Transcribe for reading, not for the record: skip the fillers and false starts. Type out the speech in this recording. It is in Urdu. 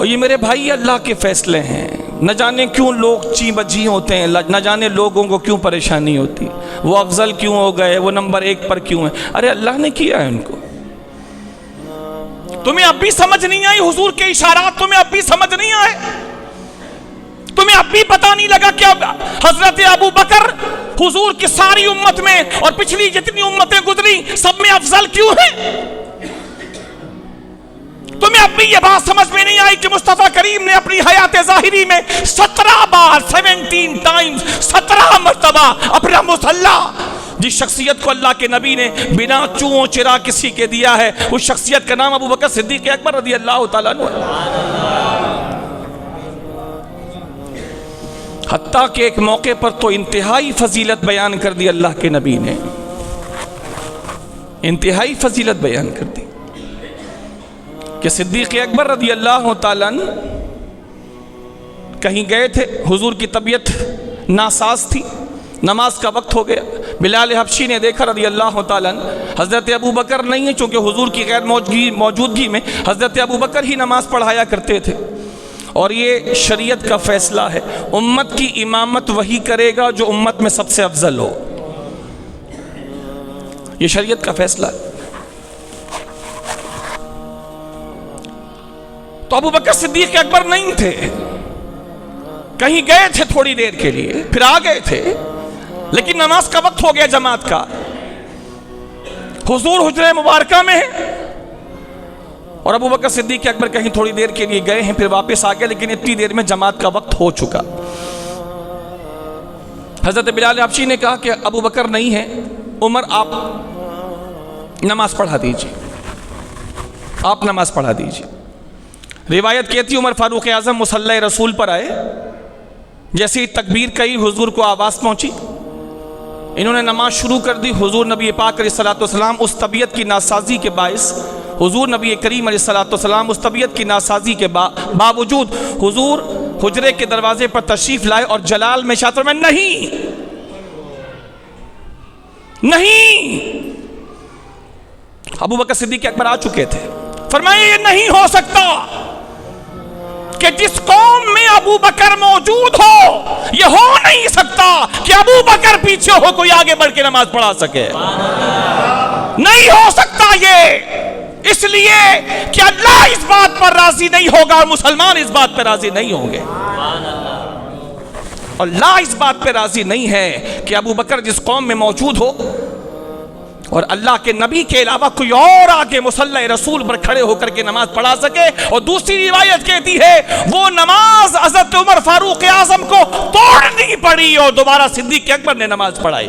اور یہ میرے بھائی اللہ کے فیصلے ہیں. نہ جانے کیوں لوگ چی بجی ہوتے ہیں, نہ جانے لوگوں کو کیوں پریشانی ہوتی, وہ افضل کیوں ہو گئے, وہ نمبر 1 پر کیوں ہیں. ارے اللہ نے کیا ہے ان کو. تمہیں اب بھی سمجھ نہیں آئی حضور کے اشارات؟ تمہیں اب بھی سمجھ نہیں آئے؟ تمہیں اب بھی پتہ نہیں لگا کہ حضرت ابو بکر حضور کی ساری امت میں اور پچھلی جتنی امتیں گزری سب میں افضل کیوں ہیں؟ تمہیں اب بھی یہ بات سمجھ میں نہیں آئی کہ مصطفیٰ کریم نے اپنی حیات ظاہری میں 17 بار 17 ٹائمز 17 مرتبہ اپنا مصلی، جس شخصیت کو اللہ کے نبی نے بنا چوں چرا کسی کے دیا ہے، اس شخصیت کا نام ابو بکر صدیق اکبر رضی اللہ تعالیٰ عنہ. حتیٰ کہ ایک موقع پر تو انتہائی فضیلت بیان کر دی اللہ کے نبی نے، انتہائی فضیلت بیان کر دی کہ صدیق اکبر رضی اللہ تعالیٰ عنہ کہیں گئے تھے، حضور کی طبیعت ناساز تھی، نماز کا وقت ہو گیا. بلال حبشی نے دیکھا رضی اللہ تعالیٰ عنہ، حضرت ابو بکر نہیں ہے، چونکہ حضور کی غیر موجودگی میں حضرت ابو بکر ہی نماز پڑھایا کرتے تھے، اور یہ شریعت کا فیصلہ ہے، امت کی امامت وہی کرے گا جو امت میں سب سے افضل ہو. یہ شریعت کا فیصلہ ہے. تو ابو بکر صدیق اکبر نہیں تھے، کہیں گئے تھے تھوڑی دیر کے لیے، پھر آ گئے تھے، لیکن نماز کا وقت ہو گیا جماعت کا. حضور حجرہ مبارکہ میں ہیں اور ابو بکر صدیق اکبر کہیں تھوڑی دیر کے لیے گئے ہیں، پھر واپس آ گئے، لیکن اتنی دیر میں جماعت کا وقت ہو چکا. حضرت بلال حبشی نے کہا کہ ابو بکر نہیں ہے، عمر آپ نماز پڑھا دیجیے، آپ نماز پڑھا دیجیے. روایت کہتی عمر فاروق اعظم مصلی رسول پر آئے، جیسے ہی تکبیر کہی حضور کو آواز پہنچی، انہوں نے نماز شروع کر دی. حضور نبی پاک علیہ السلام اس طبیعت کی ناسازی کے باعث، حضور نبی کریم علیہ السلام اس طبیعت کی ناسازی کے باوجود حضور حجرے کے دروازے پر تشریف لائے اور جلال میں اشارت فرمایا، نہیں نہیں. ابو بکر صدیق اکبر آ چکے تھے، فرمایا یہ نہیں ہو سکتا کہ جس قوم میں ابو بکر موجود ہو، یہ ہو نہیں سکتا کہ ابو بکر پیچھے ہو کوئی آگے بڑھ کے نماز پڑھا سکے. نہیں ہو سکتا یہ، اس لیے کہ اللہ اس بات پر راضی نہیں ہوگا اور مسلمان اس بات پر راضی نہیں ہوں گے. اللہ اس بات پہ راضی نہیں ہے کہ ابو بکر جس قوم میں موجود ہو اور اللہ کے نبی کے علاوہ کوئی اور آگے مصلی رسول پر کھڑے ہو کر کے نماز پڑھا سکے. اور دوسری روایت کہتی ہے وہ نماز حضرت عمر فاروق اعظم کو توڑنی پڑی اور دوبارہ صدیق اکبر نے نماز پڑھائی.